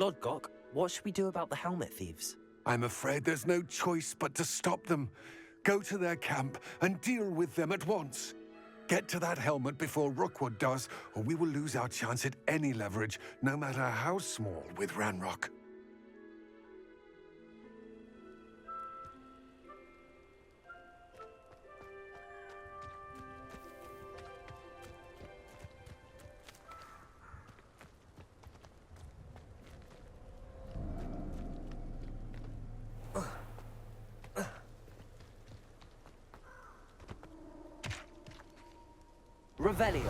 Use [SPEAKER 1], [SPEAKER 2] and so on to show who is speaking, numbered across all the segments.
[SPEAKER 1] Lord Gok, what should we do about the helmet thieves?
[SPEAKER 2] I'm afraid there's no choice but to stop them. Go to their camp and deal with them at once. Get to that helmet before Rookwood does, or we will lose our chance at any leverage, no matter how small, with Ranrock.
[SPEAKER 1] Revelio.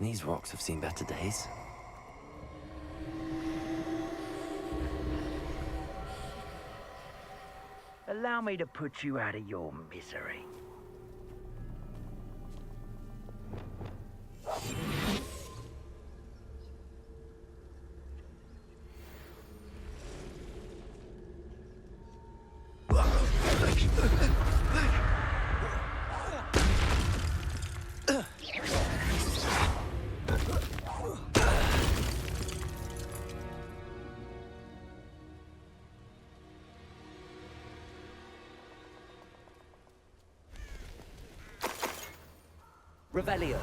[SPEAKER 1] These rocks have seen better days.
[SPEAKER 3] Allow me to put you out of your misery.
[SPEAKER 1] Revelio.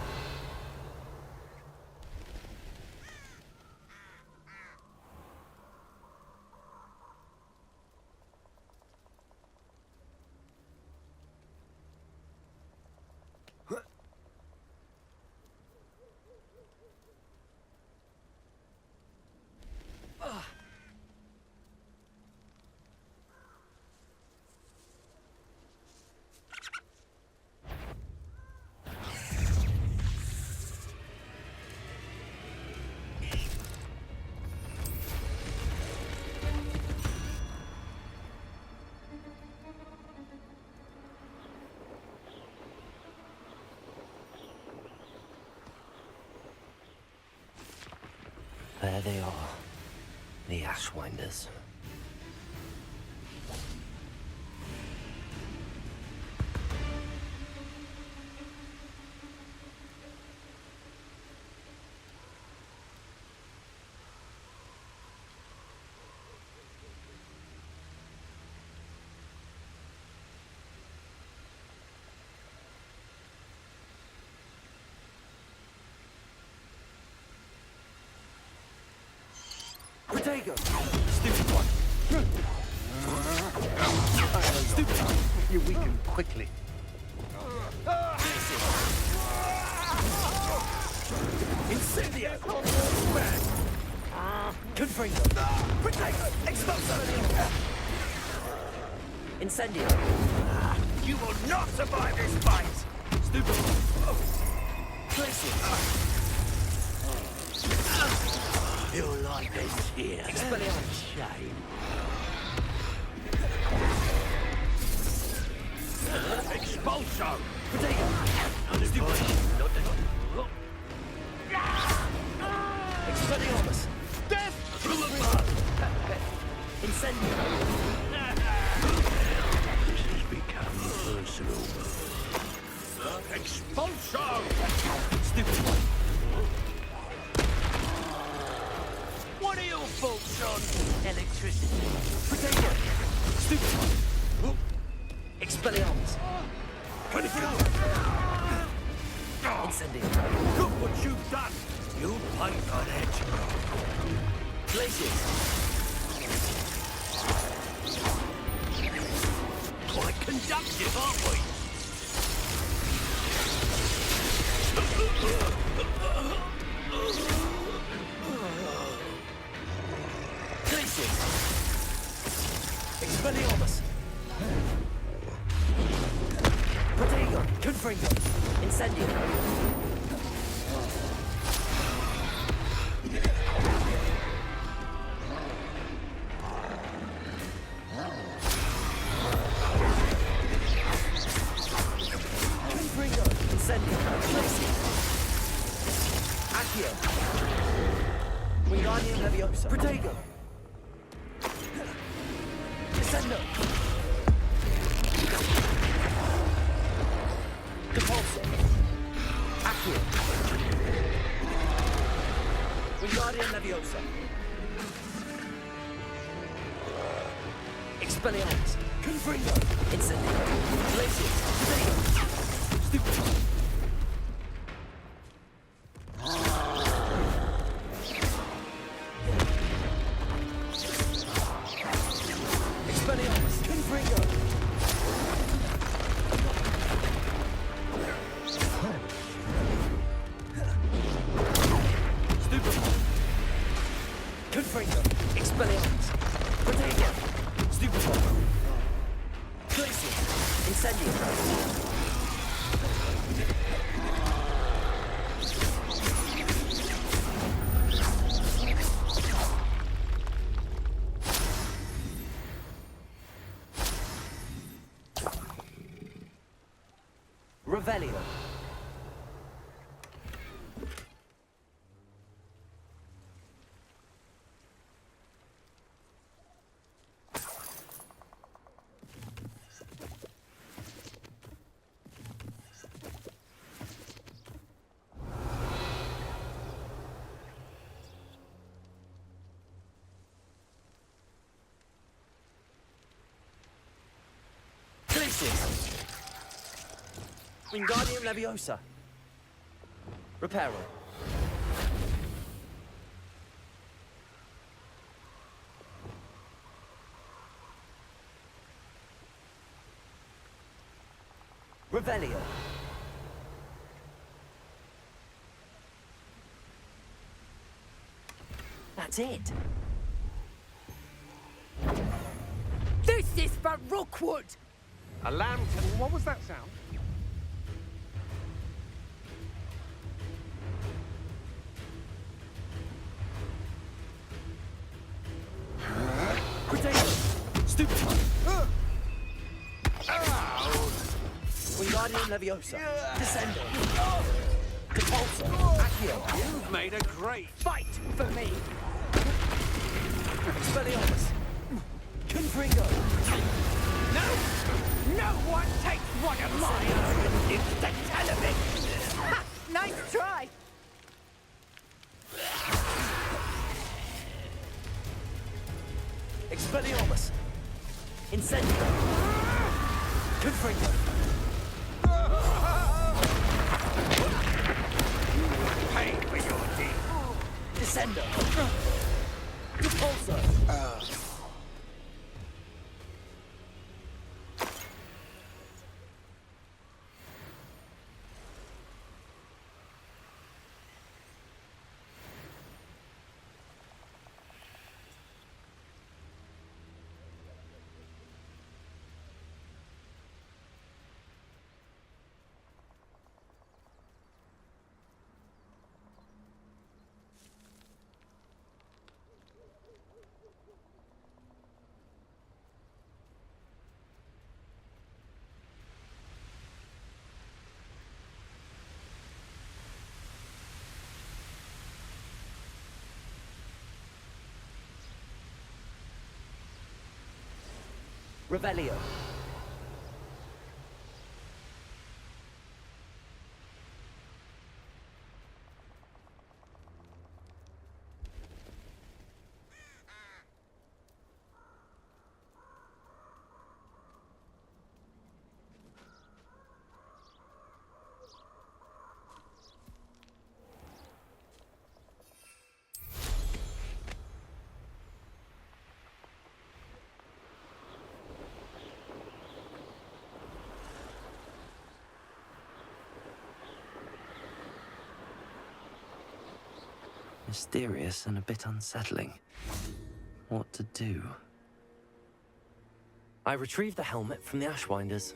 [SPEAKER 1] There they are, the Ashwinders.
[SPEAKER 4] Protego! Stupid one! Stupid! You weaken quickly. Incendio!
[SPEAKER 1] Confringo.
[SPEAKER 4] Protego! Expulso!
[SPEAKER 1] Incendio.
[SPEAKER 4] You will not survive this fight! Stupid!
[SPEAKER 1] Places.
[SPEAKER 4] Your life is here.
[SPEAKER 1] Expelliarmus.
[SPEAKER 4] Shame. Expulso!
[SPEAKER 1] Protego. Expelliarmus.
[SPEAKER 4] Death to the blood!
[SPEAKER 1] Incendio.
[SPEAKER 4] This has become personal. Expulso!
[SPEAKER 1] Stupid one.
[SPEAKER 4] What are your thoughts on electricity?
[SPEAKER 1] Protego. Stupid one. Expelliarmus. Incendio.
[SPEAKER 4] Look what you've done! You pay for that.
[SPEAKER 1] Places.
[SPEAKER 4] Quite conductive, aren't we?
[SPEAKER 1] Places. Expelliarmus. Protego. Confringo. Incendio. Places. Accio. Wingardium Leviosa. Protego. Descendo. Depulso. Accio. Wingardium Leviosa. Expelliarmus. Confringo. Incendio. Glacius. Protego. Stupefy. Expelliarmus. Confringo. Stupefy. Confringo. Expelliarmus. Protego. Stupefy. Glacius. Incendio. Revelio. Glacius. Wingardium Leviosa. Reparo. Revelio. That's it.
[SPEAKER 5] This is for Rookwood!
[SPEAKER 6] A lantern? What was that sound?
[SPEAKER 1] Protego. Stupefy. Wingardium Leviosa. Descendo. Depulso. Accio.
[SPEAKER 6] You've made a great...
[SPEAKER 5] Fight for me!
[SPEAKER 1] Expelliarmus. Confringo.
[SPEAKER 5] No! No one takes one of mine! It's the television! Ha! Nice try!
[SPEAKER 1] Expelliarmus. Incendio. Confringo.
[SPEAKER 4] Pay for your deed.
[SPEAKER 1] Descendo. Depulso. Revelio. Mysterious and a bit unsettling. What to do? I retrieved the helmet from the Ashwinders.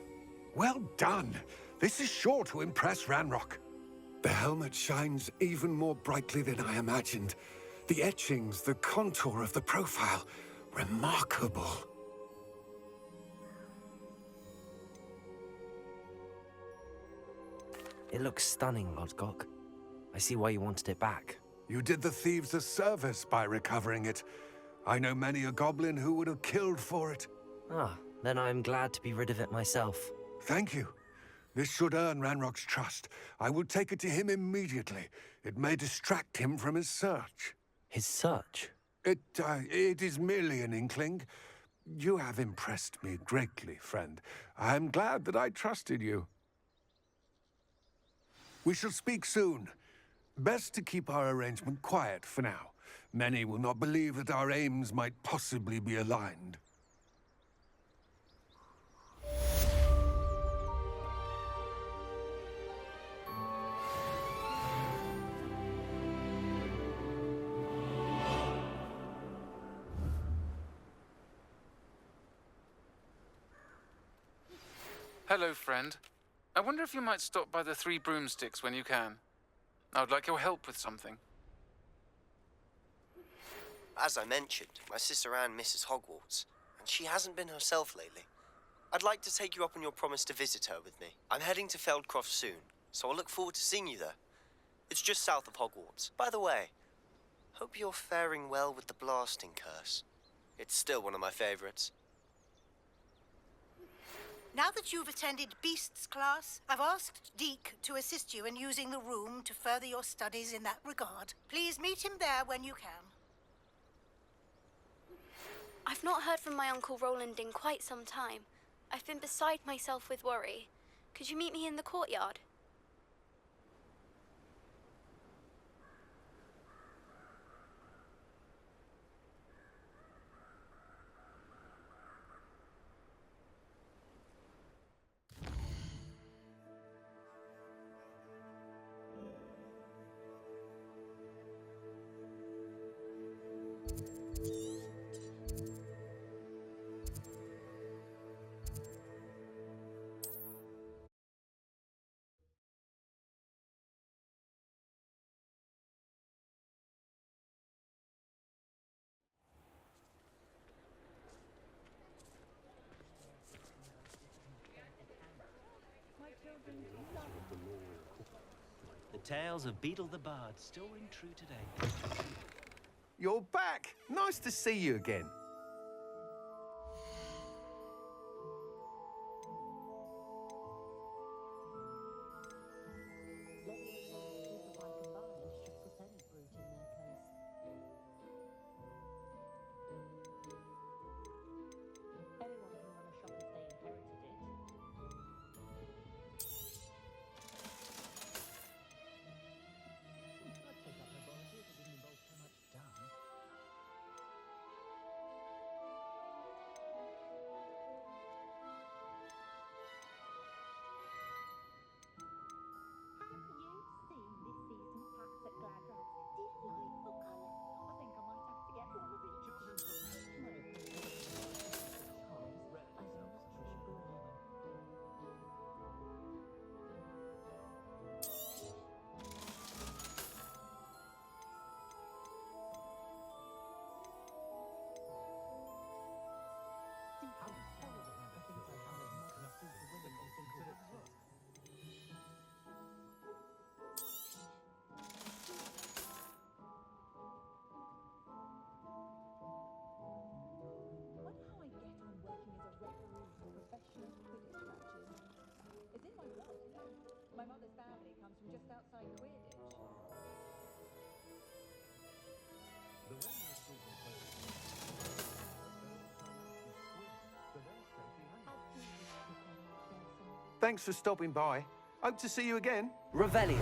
[SPEAKER 2] Well done. This is sure to impress Ranrock. The helmet shines even more brightly than I imagined. The etchings, the contour of the profile, remarkable.
[SPEAKER 1] It looks stunning, Lodgok. I see why you wanted it back.
[SPEAKER 2] You did the thieves a service by recovering it. I know many a goblin who would have killed for it.
[SPEAKER 1] Ah, then I am glad to be rid of it myself.
[SPEAKER 2] Thank you. This should earn Ranrock's trust. I will take it to him immediately. It may distract him from his search.
[SPEAKER 1] His search?
[SPEAKER 2] It is merely an inkling. You have impressed me greatly, friend. I am glad that I trusted you. We shall speak soon. Best to keep our arrangement quiet for now. Many will not believe that our aims might possibly be aligned.
[SPEAKER 7] Hello, friend. I wonder if you might stop by the Three Broomsticks when you can. I would like your help with something.
[SPEAKER 8] As I mentioned, my sister Anne misses Hogwarts, and she hasn't been herself lately. I'd like to take you up on your promise to visit her with me. I'm heading to Feldcroft soon, so I'll look forward to seeing you there. It's just south of Hogwarts. By the way, hope you're faring well with the blasting curse. It's still one of my favorites.
[SPEAKER 9] Now that you've attended Beasts class, I've asked Deke to assist you in using the room to further your studies in that regard. Please meet him there when you can.
[SPEAKER 10] I've not heard from my Uncle Roland in quite some time. I've been beside myself with worry. Could you meet me in the courtyard?
[SPEAKER 11] The tales of Beetle the Bard still ring true today.
[SPEAKER 12] You're back! Nice to see you again. Thanks for stopping by. Hope to see you again.
[SPEAKER 1] Revelio.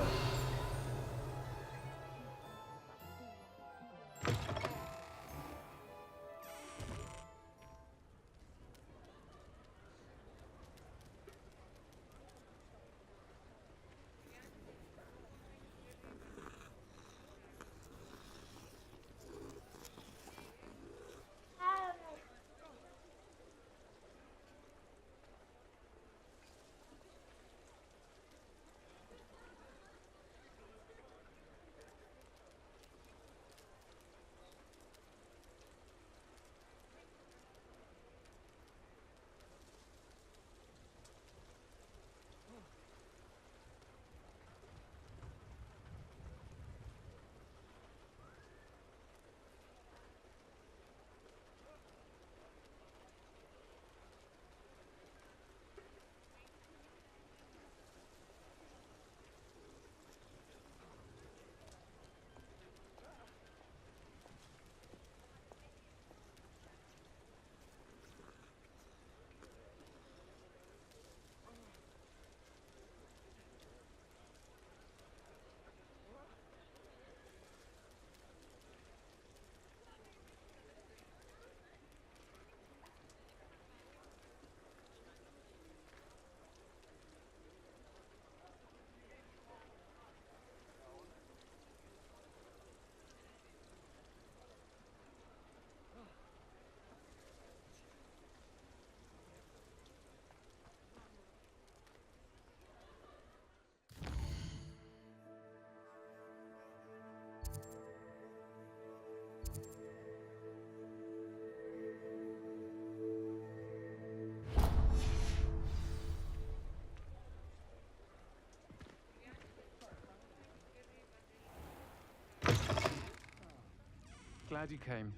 [SPEAKER 7] glad you came.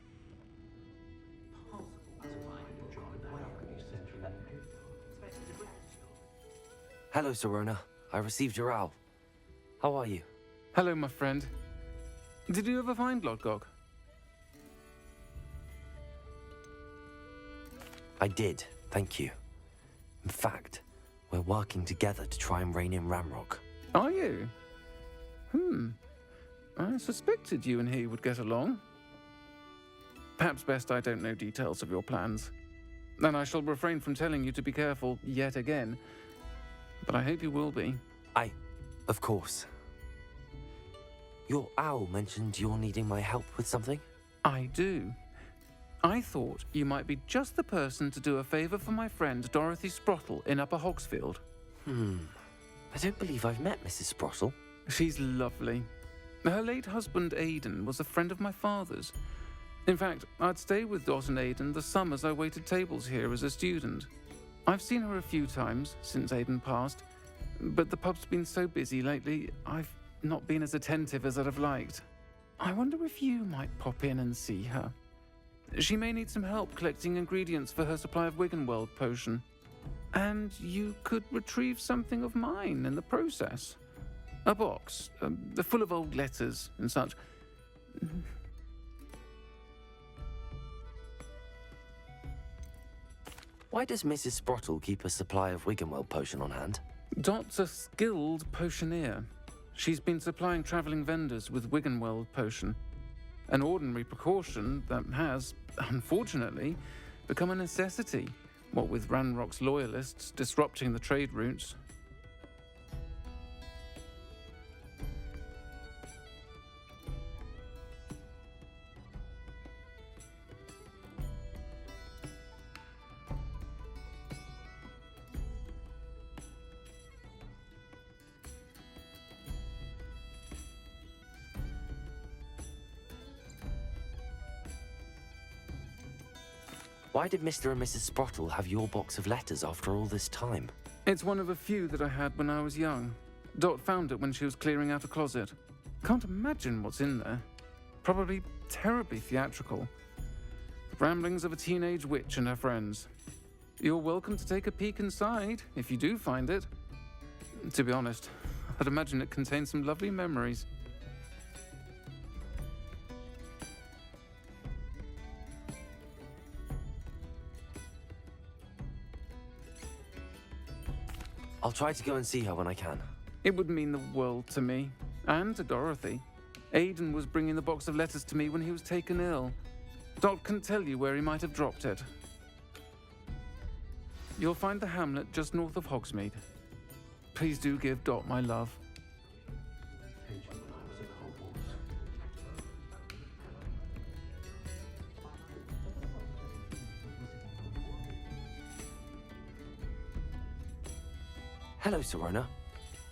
[SPEAKER 1] Hello, Serona. I received your owl. How are you?
[SPEAKER 7] Hello, my friend. Did you ever find Lodgok?
[SPEAKER 1] I did, thank you. In fact, we're working together to try and rein in Ramrock.
[SPEAKER 7] Are you? I suspected you and he would get along. Perhaps best I don't know details of your plans. Then I shall refrain from telling you to be careful yet again. But I hope you will be.
[SPEAKER 1] Of course. Your owl mentioned you're needing my help with something?
[SPEAKER 7] I do. I thought you might be just the person to do a favour for my friend Dorothy Sprottle in Upper Hogsfield.
[SPEAKER 1] I don't believe I've met Mrs. Sprottle.
[SPEAKER 7] She's lovely. Her late husband Aidan was a friend of my father's. In fact, I'd stay with Dot and Aidan the summers I waited tables here as a student. I've seen her a few times since Aidan passed, but the pub's been so busy lately, I've not been as attentive as I'd have liked. I wonder if you might pop in and see her. She may need some help collecting ingredients for her supply of Wiggenweld potion. And you could retrieve something of mine in the process. A box, full of old letters and such.
[SPEAKER 1] Why does Mrs. Sprottle keep a supply of Wiggenweld potion on hand?
[SPEAKER 7] Dot's a skilled potioneer. She's been supplying travelling vendors with Wiggenweld potion. An ordinary precaution that has, unfortunately, become a necessity, what with Ranrock's loyalists disrupting the trade routes.
[SPEAKER 1] Why did Mr. and Mrs. Sprottle have your box of letters after all this time?
[SPEAKER 7] It's one of a few that I had when I was young. Dot found it when she was clearing out a closet. Can't imagine what's in there. Probably terribly theatrical. The ramblings of a teenage witch and her friends. You're welcome to take a peek inside, if you do find it. To be honest, I'd imagine it contains some lovely memories.
[SPEAKER 1] I'll try to go and see her when I can.
[SPEAKER 7] It would mean the world to me, and to Dorothy. Aidan was bringing the box of letters to me when he was taken ill. Dot can tell you where he might have dropped it. You'll find the hamlet just north of Hogsmeade. Please do give Dot my love.
[SPEAKER 1] Hello, Serona.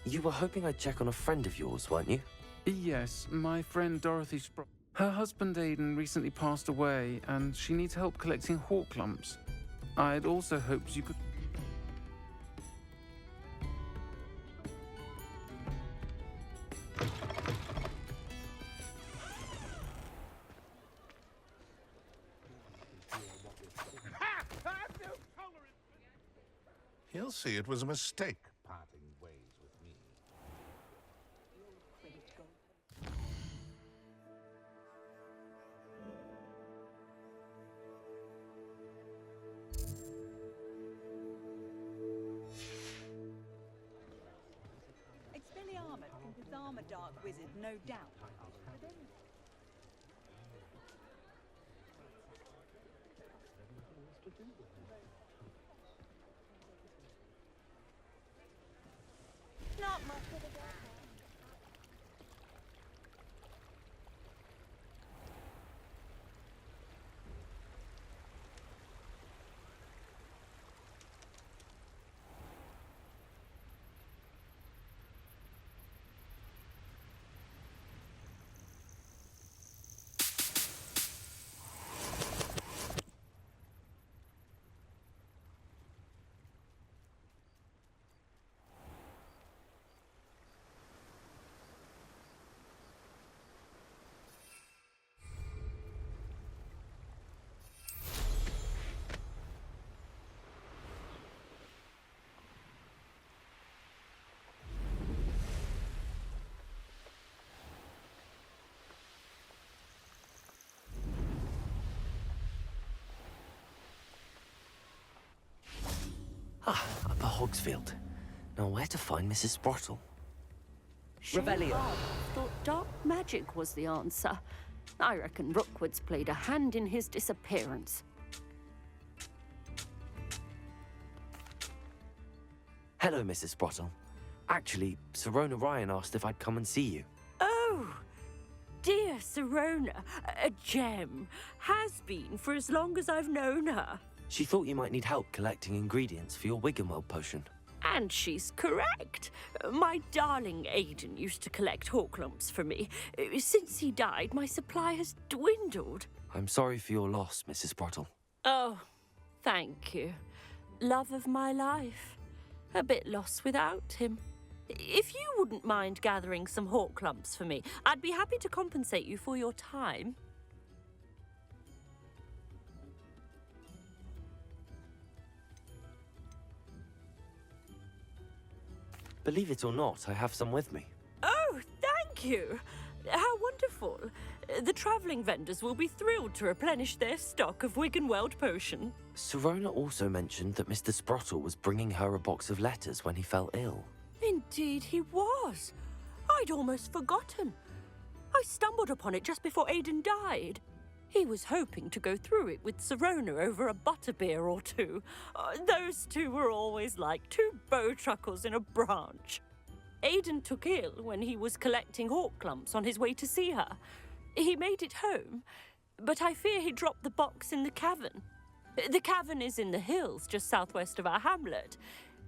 [SPEAKER 1] You were hoping I'd check on a friend of yours, weren't you?
[SPEAKER 7] Yes, my friend Dorothy Her husband Aidan recently passed away, and she needs help collecting hawk lumps. I'd also hoped you could...
[SPEAKER 13] He'll see it was a mistake, parting ways with me.
[SPEAKER 14] Expelliarmus can disarm a dark wizard, no doubt. Not much of a dark.
[SPEAKER 1] Hogsfield. Now, where to find Mrs. Sprottle?
[SPEAKER 15] Revelio. Thought dark magic was the answer. I reckon Rookwood's played a hand in his disappearance.
[SPEAKER 1] Hello, Mrs. Sprottle. Actually, Sirona Ryan asked if I'd come and see you.
[SPEAKER 15] Oh, dear Sirona, a gem. Has been for as long as I've known her.
[SPEAKER 1] She thought you might need help collecting ingredients for your Wiggenweld potion.
[SPEAKER 15] And she's correct. My darling Aidan used to collect Horklumps for me. Since he died, my supply has dwindled.
[SPEAKER 1] I'm sorry for your loss, Mrs. Sprottle.
[SPEAKER 15] Oh, thank you. Love of my life. A bit lost without him. If you wouldn't mind gathering some Horklumps for me, I'd be happy to compensate you for your time.
[SPEAKER 1] Believe it or not, I have some with me.
[SPEAKER 15] Oh, thank you. How wonderful. The travelling vendors will be thrilled to replenish their stock of Wiggenweld potion.
[SPEAKER 1] Sirona also mentioned that Mr. Sprottle was bringing her a box of letters when he fell ill.
[SPEAKER 15] Indeed he was. I'd almost forgotten. I stumbled upon it just before Aidan died. He was hoping to go through it with Sirona over a butterbeer or two. Those two were always like two bowtruckles in a branch. Aidan took ill when he was collecting Horklumps on his way to see her. He made it home, but I fear he dropped the box in the cavern. The cavern is in the hills just southwest of our hamlet.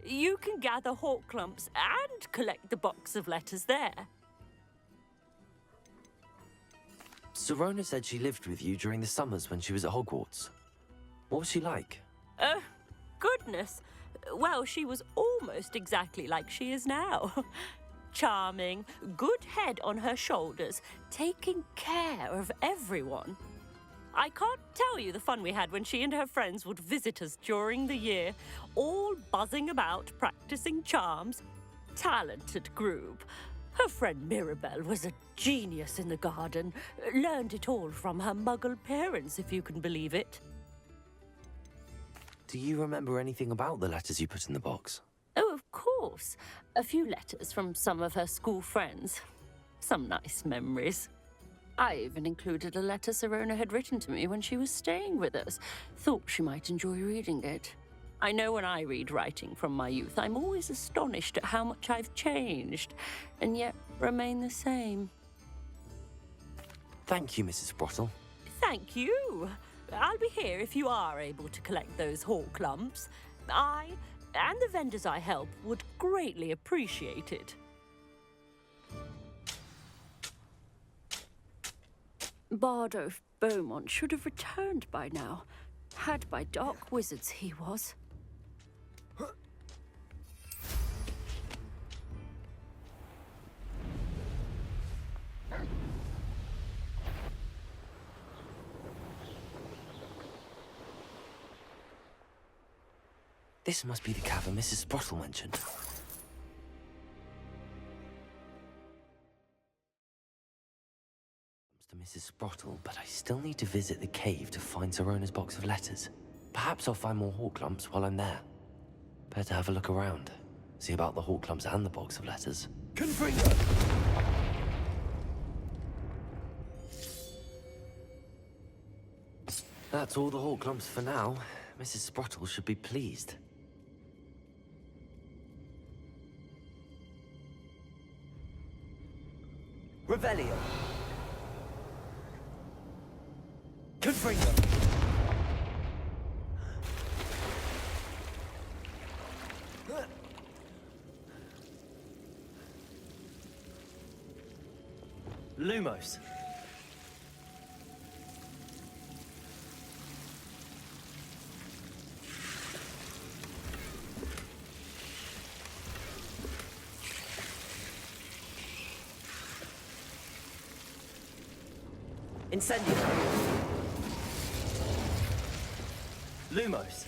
[SPEAKER 15] You can gather Horklumps and collect the box of letters there.
[SPEAKER 1] Sirona said she lived with you during the summers when she was at Hogwarts. What was she like?
[SPEAKER 15] Goodness. Well, she was almost exactly like she is now. Charming, good head on her shoulders, taking care of everyone. I can't tell you the fun we had when she and her friends would visit us during the year, all buzzing about, practicing charms. Talented group. Her friend Mirabelle was a genius in the garden. Learned it all from her muggle parents, if you can believe it.
[SPEAKER 1] Do you remember anything about the letters you put in the box?
[SPEAKER 15] Oh, of course. A few letters from some of her school friends. Some nice memories. I even included a letter Sirona had written to me when she was staying with us. Thought she might enjoy reading it. I know when I read writing from my youth, I'm always astonished at how much I've changed, and yet remain the same.
[SPEAKER 1] Thank you, Mrs. Sprottle.
[SPEAKER 15] Thank you. I'll be here if you are able to collect those Horklumps. I, and the vendors I help, would greatly appreciate it. Bardolph Beaumont should have returned by now. Had by dark wizards he was.
[SPEAKER 1] This must be the cavern Mrs. Sprottle mentioned. To Mrs. Sprottle, but I still need to visit the cave to find Sirona's box of letters. Perhaps I'll find more Horklumps while I'm there. Better have a look around. See about the Horklumps and the box of letters.
[SPEAKER 2] Confringo!
[SPEAKER 1] That's all the Horklumps for now. Mrs. Sprottle should be pleased.
[SPEAKER 3] Revelio.
[SPEAKER 2] Confringo!
[SPEAKER 3] Lumos. Incendio. Lumos.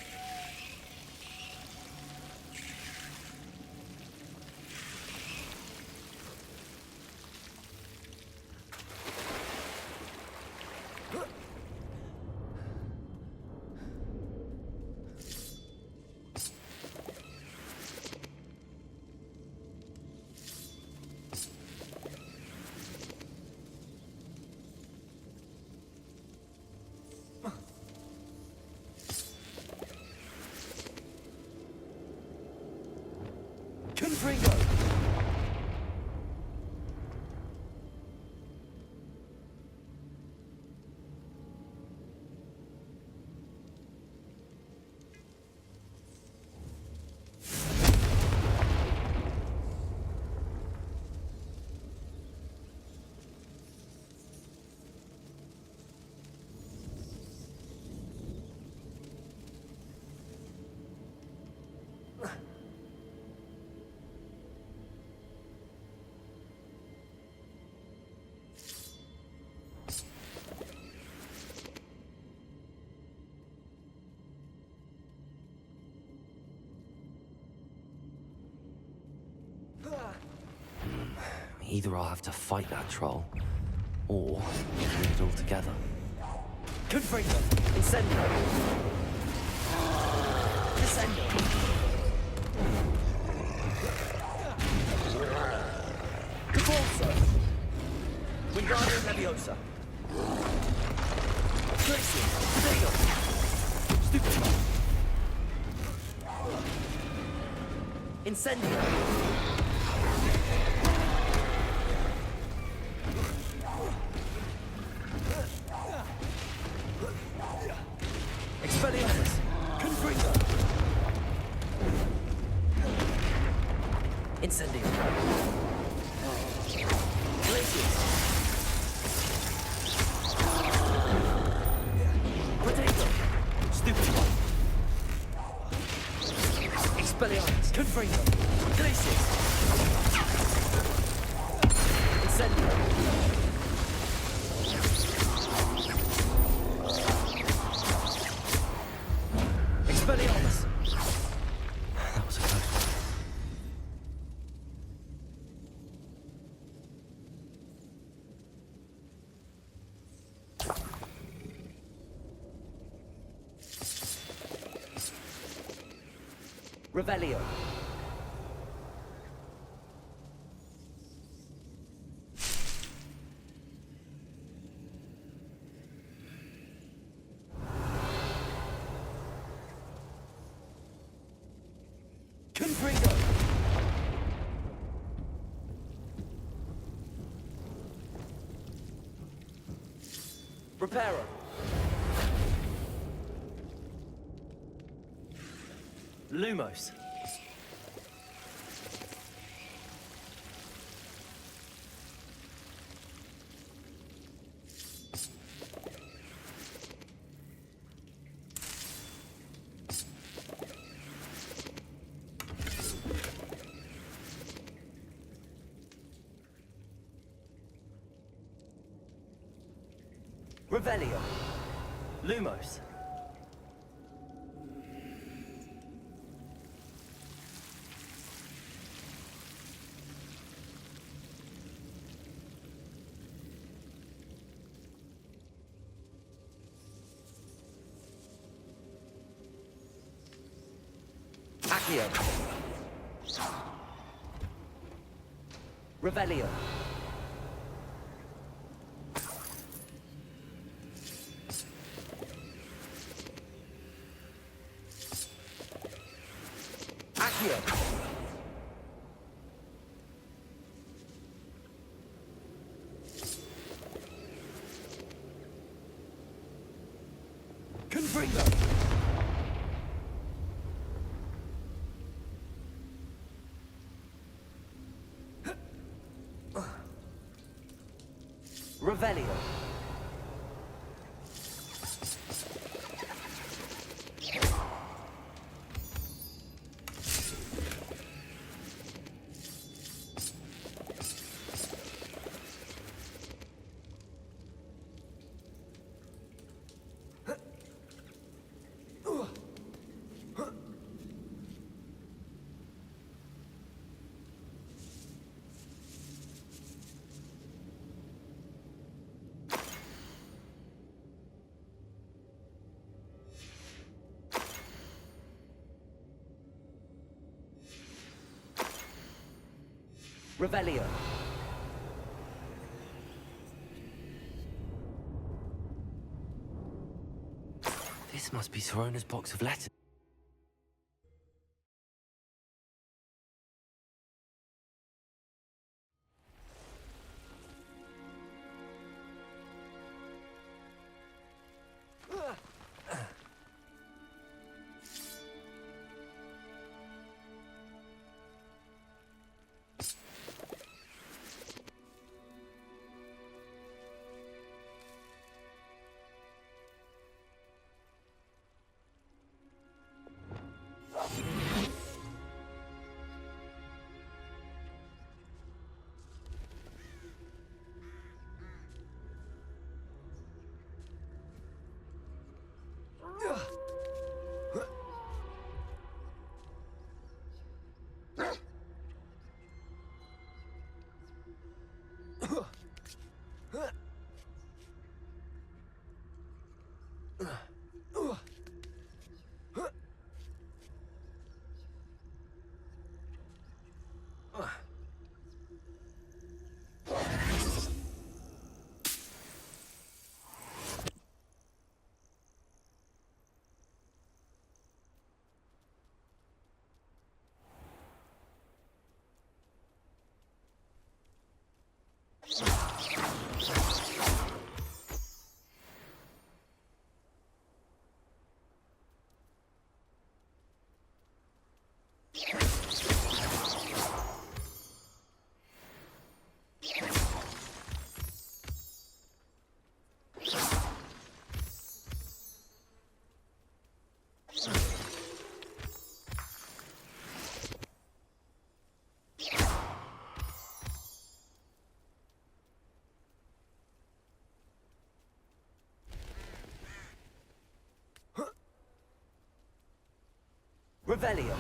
[SPEAKER 1] Either I'll have to fight that troll, or leave it all together.
[SPEAKER 16] Confringo! Incendio! Descendo! Cabalso! Wingardium Leviosa! Glacius! Potato! Stupefy! Incendio! Expelliarmus! Confringo! Incendio! Glacius! Potato! Stupefy! Expelliarmus! Confringo! Glacius! Incendio! Expelliarmus!
[SPEAKER 1] That was a close one.
[SPEAKER 16] Revelio. Confringo. Reparo. Lumos. Revelio. Lumos. Accio. Revelio. Accio. Confringo. Revelio. Revelio.
[SPEAKER 1] This must be Sirona's box of letters.
[SPEAKER 16] Revelio.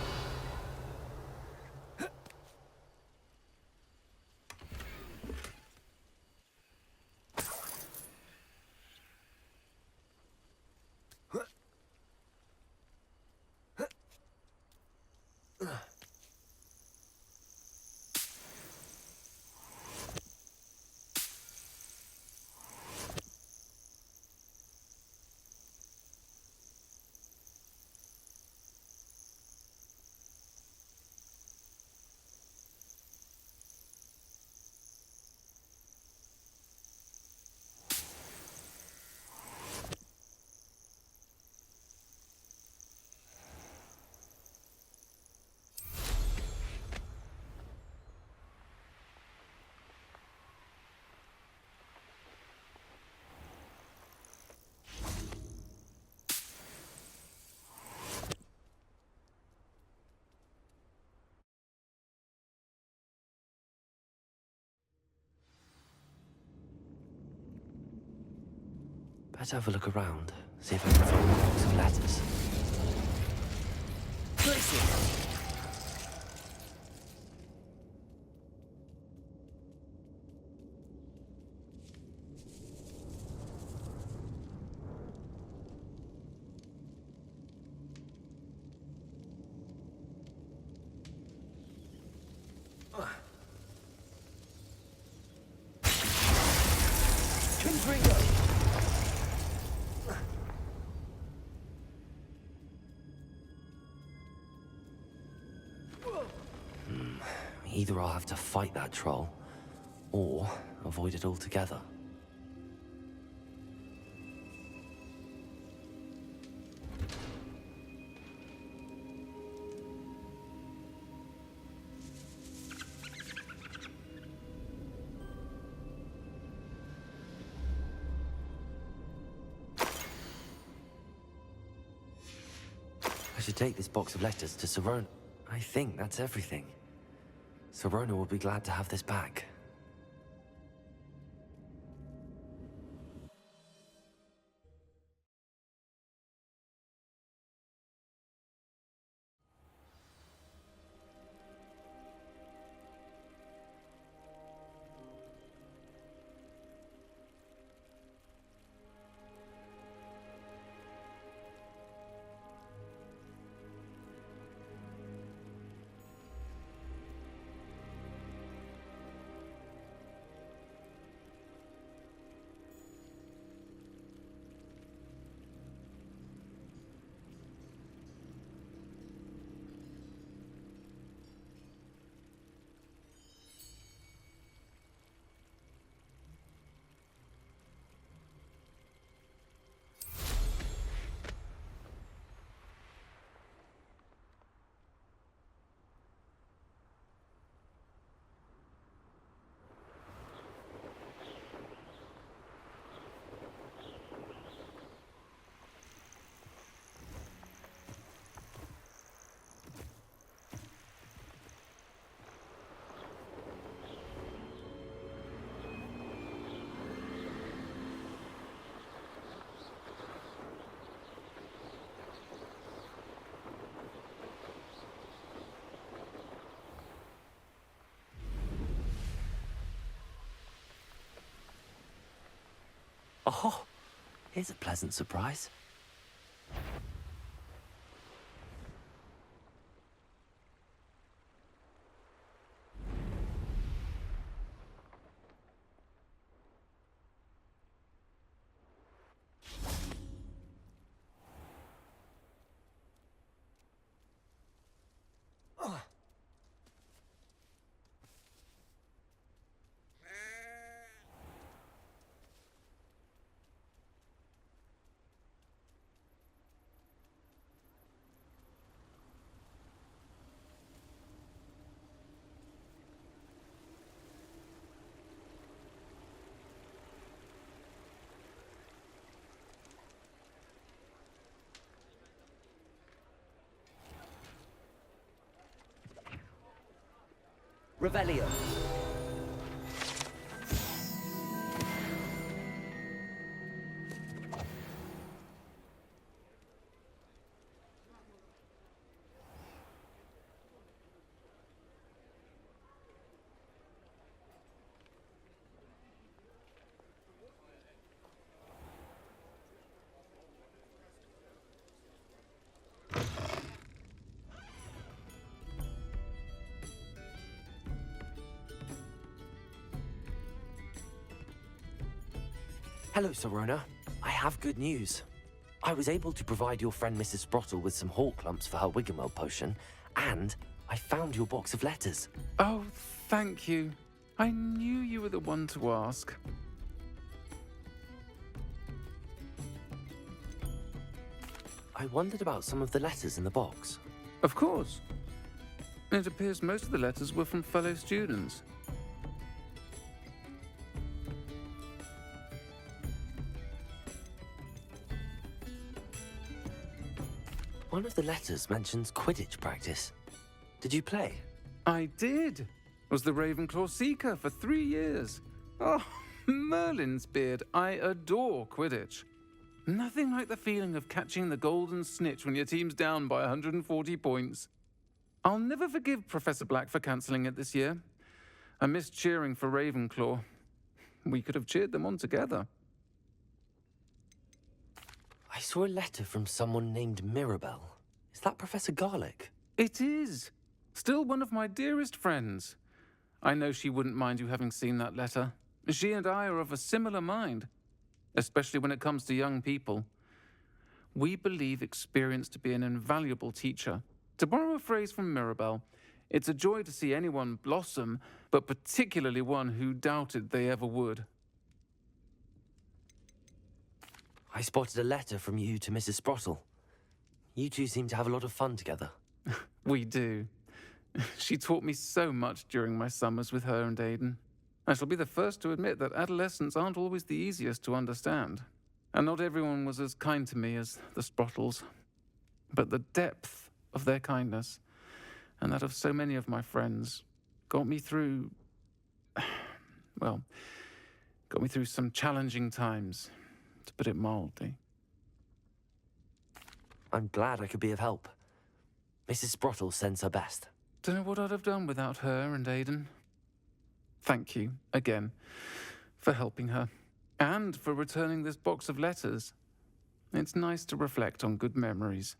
[SPEAKER 1] Better have a look around, see if I can find a box of letters. Either I'll have to fight that troll, or avoid it altogether. I should take this box of letters to Sirona. I think that's everything. Sirona will be glad to have this back. Oh, here's a pleasant surprise.
[SPEAKER 16] Revelio.
[SPEAKER 1] Hello, Serona. I have good news. I was able to provide your friend Mrs. Sprottle with some hawk lumps for her Wiggenweld potion, and I found your box of letters.
[SPEAKER 7] Oh, thank you. I knew you were the one to ask.
[SPEAKER 1] I wondered about some of the letters in the box.
[SPEAKER 7] Of course. It appears most of the letters were from fellow students.
[SPEAKER 1] One of the letters mentions Quidditch practice. Did you play?
[SPEAKER 7] I did. Was the Ravenclaw Seeker for 3 years. Oh, Merlin's beard. I adore Quidditch. Nothing like the feeling of catching the golden snitch when your team's down by 140 points. I'll never forgive Professor Black for cancelling it this year. I missed cheering for Ravenclaw. We could have cheered them on together.
[SPEAKER 1] I saw a letter from someone named Mirabelle. Is that Professor Garlick?
[SPEAKER 7] It is. Still one of my dearest friends. I know she wouldn't mind you having seen that letter. She and I are of a similar mind, especially when it comes to young people. We believe experience to be an invaluable teacher. To borrow a phrase from Mirabelle, it's a joy to see anyone blossom, but particularly one who doubted they ever would.
[SPEAKER 1] I spotted a letter from you to Mrs. Sprottle. You two seem to have a lot of fun together.
[SPEAKER 7] We do. She taught me so much during my summers with her and Aidan. I shall be the first to admit that adolescents aren't always the easiest to understand. And not everyone was as kind to me as the Sprottles. But the depth of their kindness, and that of so many of my friends, got me through... well, got me through some challenging times, to put it mildly.
[SPEAKER 1] I'm glad I could be of help. Mrs. Sprottle sends her best.
[SPEAKER 7] Don't know what I'd have done without her and Aidan. Thank you, again, for helping her, and for returning this box of letters. It's nice to reflect on good memories.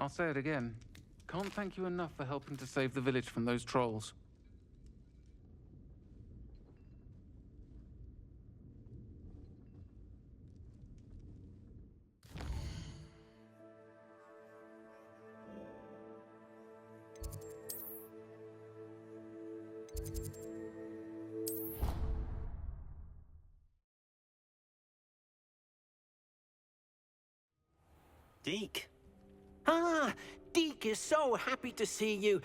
[SPEAKER 7] I'll say it again. Can't thank you enough for helping to save the village from those trolls.
[SPEAKER 17] Deke. Ah, Deke is so happy to see you.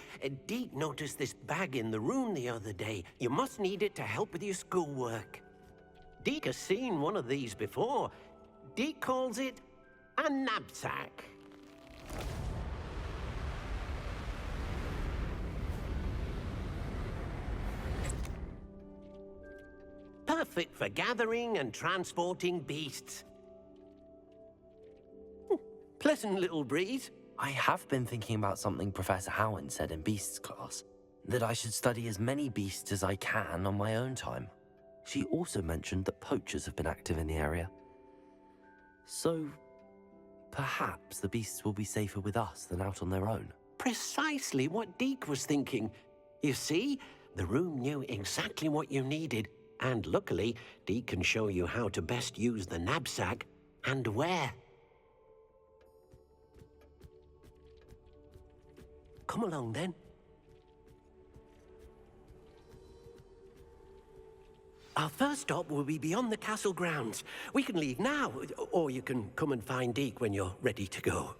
[SPEAKER 17] Deke noticed this bag in the room the other day. You must need it to help with your schoolwork. Deke has seen one of these before. Deke calls it a knapsack. Perfect for gathering and transporting beasts. Pleasant little breeze.
[SPEAKER 1] I have been thinking about something Professor Howard said in Beasts class, that I should study as many beasts as I can on my own time. She also mentioned that poachers have been active in the area. So, perhaps the beasts will be safer with us than out on their own.
[SPEAKER 17] Precisely what Deke was thinking. You see, the room knew exactly what you needed, and luckily, Deke can show you how to best use the knapsack and where. Come along, then. Our first stop will be beyond the castle grounds. We can leave now, or you can come and find Deke when you're ready to go.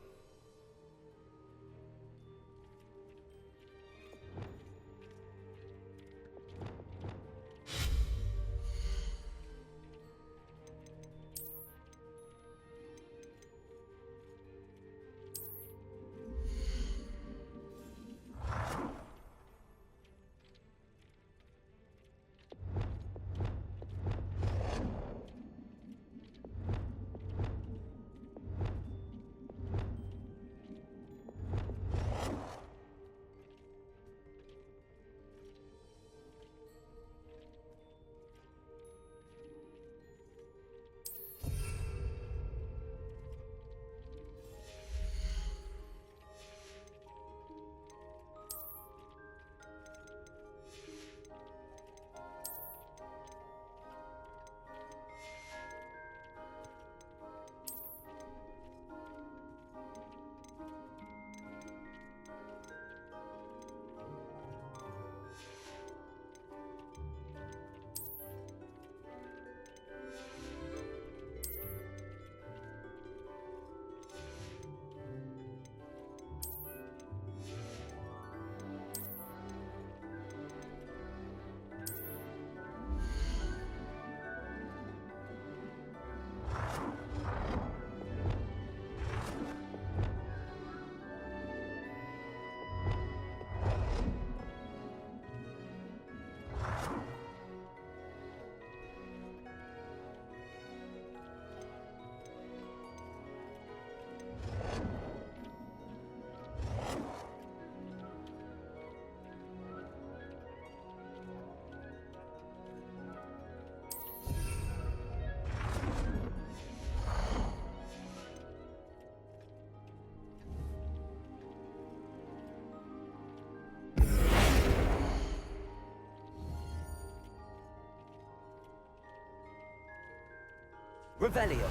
[SPEAKER 16] Revelio.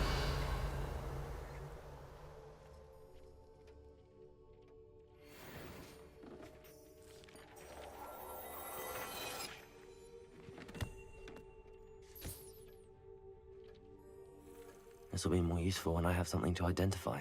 [SPEAKER 1] This will be more useful when I have something to identify.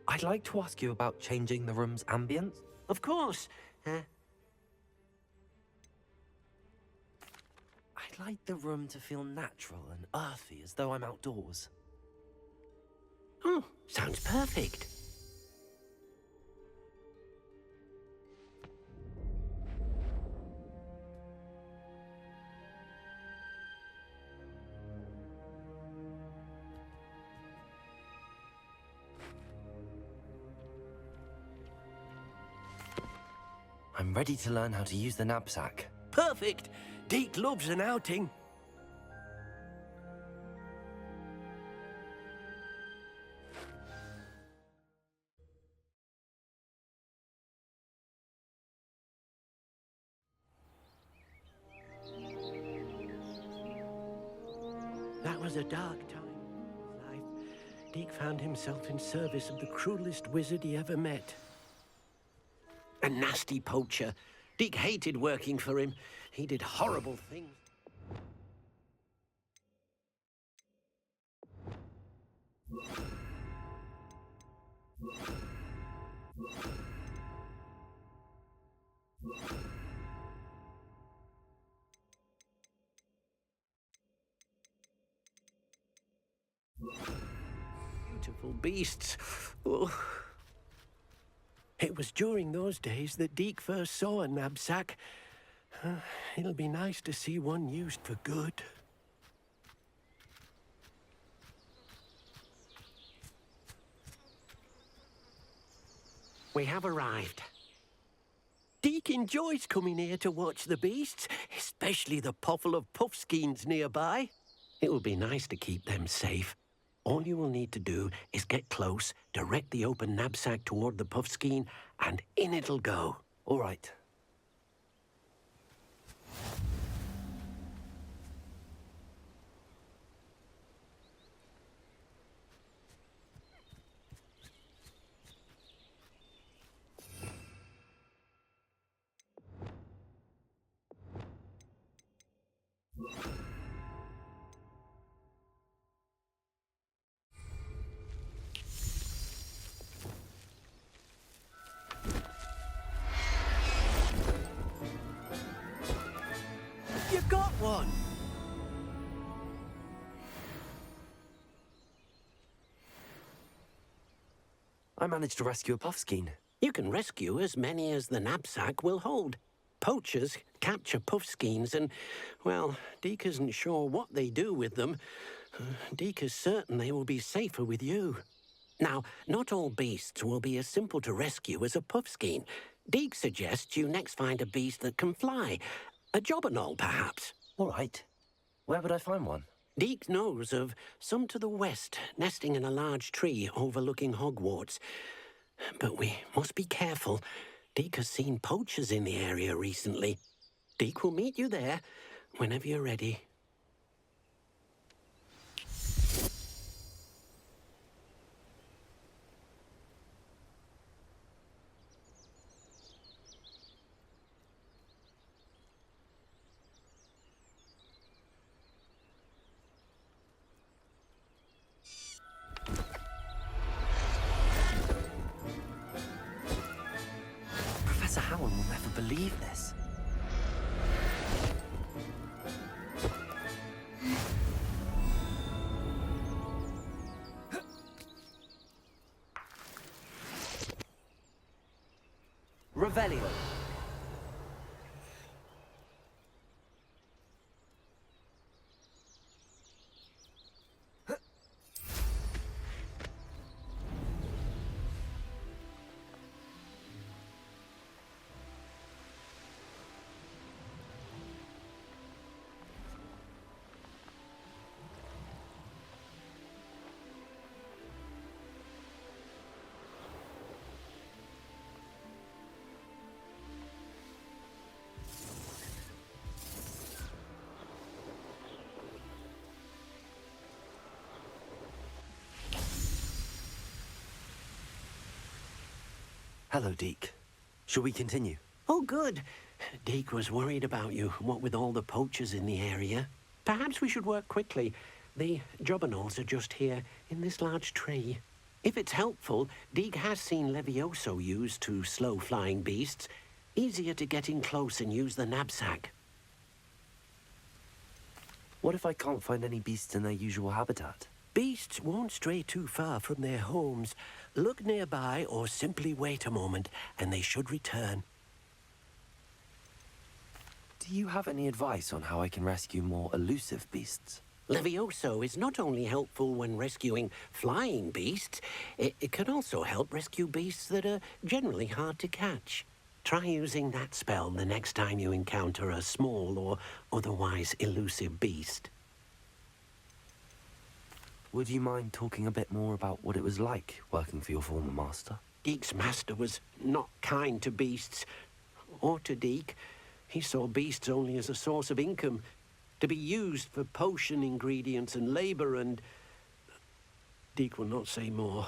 [SPEAKER 1] I'd like to ask you about changing the room's ambience.
[SPEAKER 17] Of course.
[SPEAKER 1] I'd like the room to feel natural and earthy, as though I'm outdoors.
[SPEAKER 17] Oh, sounds perfect.
[SPEAKER 1] I'm ready to learn how to use the knapsack.
[SPEAKER 17] Perfect. Deke loves an outing. was a dark time in his life. Deke found himself in service of the cruelest wizard he ever met. A nasty poacher. Deke hated working for him. He did horrible things. Beautiful beasts. Oh. It was during those days that Deke first saw a knapsack. It'll be nice to see one used for good. We have arrived. Deke enjoys coming here to watch the beasts, especially the potful of puffskeins nearby. It will be nice to keep them safe. All you will need to do is get close, direct the open knapsack toward the puffskein, and in it'll go.
[SPEAKER 1] All right.
[SPEAKER 17] You got one!
[SPEAKER 1] I managed to rescue a puffskein.
[SPEAKER 17] You can rescue as many as the knapsack will hold. Poachers capture puffskeins and, well, Deke isn't sure what they do with them. Deke is certain they will be safer with you. Now, not all beasts will be as simple to rescue as a puffskein. Deke suggests you next find a beast that can fly. A jobberknoll, perhaps.
[SPEAKER 1] All right. Where would I find one?
[SPEAKER 17] Deke knows of some to the west, nesting in a large tree overlooking Hogwarts. But we must be careful. Deke has seen poachers in the area recently. Deke will meet you there whenever you're ready.
[SPEAKER 1] Professor Howard will never believe this.
[SPEAKER 16] Revelio.
[SPEAKER 1] Hello, Deke. Shall we continue?
[SPEAKER 17] Oh, good. Deke was worried about you, what with all the poachers in the area. Perhaps we should work quickly. The jobberknolls are just here, in this large tree. If it's helpful, Deke has seen Levioso used to slow flying beasts. Easier to get in close and use the knapsack.
[SPEAKER 1] What if I can't find any beasts in their usual habitat?
[SPEAKER 17] Beasts won't stray too far from their homes. Look nearby or simply wait a moment, and they should return.
[SPEAKER 1] Do you have any advice on how I can rescue more elusive beasts?
[SPEAKER 17] Levioso is not only helpful when rescuing flying beasts, it can also help rescue beasts that are generally hard to catch. Try using that spell the next time you encounter a small or otherwise elusive beast.
[SPEAKER 1] Would you mind talking a bit more about what it was like working for your former master?
[SPEAKER 17] Deke's master was not kind to beasts, or to Deke. He saw beasts only as a source of income. to be used for potion ingredients and labor and... Deke will not say more.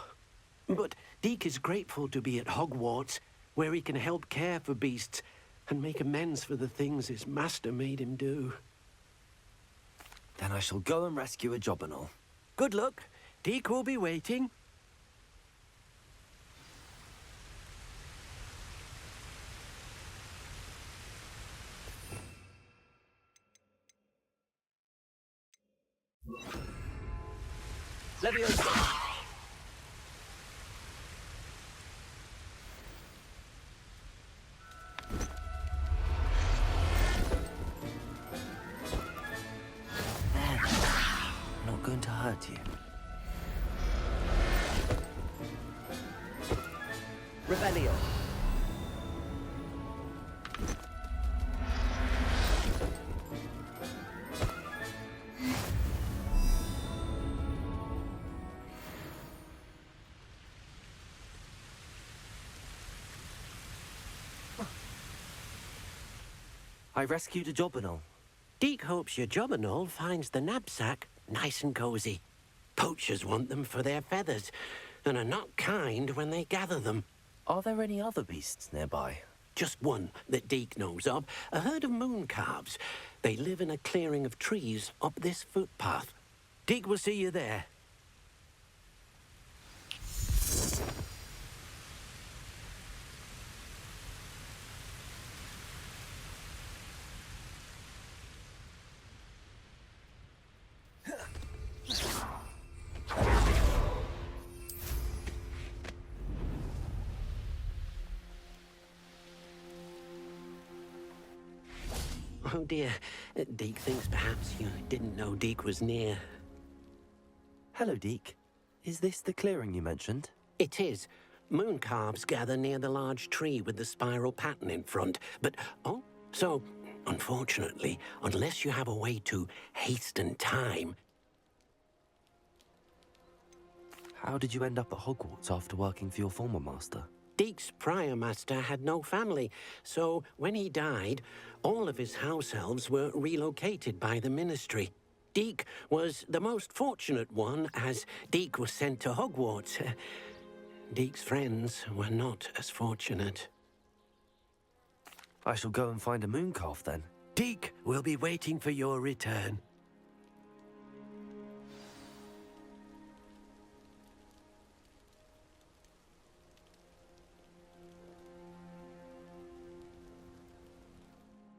[SPEAKER 17] But Deke is grateful to be at Hogwarts, where he can help care for beasts and make amends for the things his master made him do.
[SPEAKER 1] Then I shall go and rescue a job and all.
[SPEAKER 17] Good luck. Deke will be waiting.
[SPEAKER 1] Leviosa! There. I'm not going to hurt you.
[SPEAKER 16] Revelio.
[SPEAKER 1] I rescued a job and all.
[SPEAKER 17] Deke hopes your Jobberknoll finds the knapsack nice and cozy. Poachers want them for their feathers, and are not kind when they gather them.
[SPEAKER 1] Are there any other beasts nearby?
[SPEAKER 17] Just one that Deke knows of, a herd of moon calves. They live in a clearing of trees up this footpath. Deke will see you there. Oh dear, Deke thinks perhaps you didn't know Deke was near.
[SPEAKER 1] Hello, Deke. Is this the clearing you mentioned?
[SPEAKER 17] It is. Moon calves gather near the large tree with the spiral pattern in front. But, so, unfortunately, unless you have a way to hasten time...
[SPEAKER 1] How did you end up at Hogwarts after working for your former master?
[SPEAKER 17] Deke's prior master had no family, so when he died, all of his house elves were relocated by the ministry. Deke was the most fortunate one, as Deke was sent to Hogwarts. Deke's friends were not as fortunate.
[SPEAKER 1] I shall go and find a mooncalf then.
[SPEAKER 17] Deke will be waiting for your return.